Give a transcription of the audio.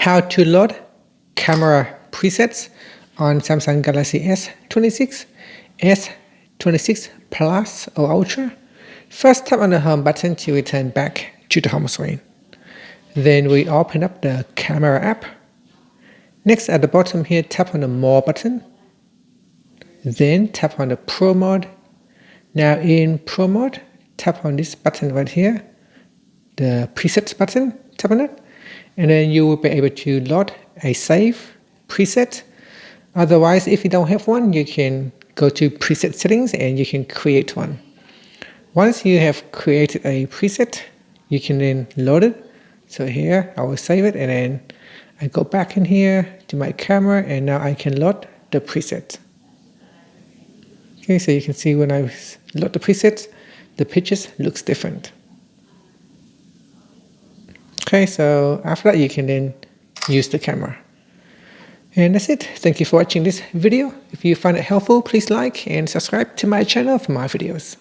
how to load camera presets on Samsung Galaxy S26, S26 Plus or Ultra. First, tap on the home button to return back to the home screen. Then we open up the camera app. Next, at the bottom here, tap on the More button. Then tap on the Pro mode. Now in Pro mode, tap on this button right here, the Presets button, tap on it, and then you will be able to load a save preset. Otherwise, if you don't have one, you can go to Preset settings and you can create one. Once you have created a preset, you can then load it. So here, I will save it, and then I go back in here to my camera, and now I can load the preset. Okay, so you can see when I load the presets, the pictures looks different. Okay, so after that, you can then use the camera. And that's it. Thank you for watching this video. If you find it helpful, please like and subscribe to my channel for more videos.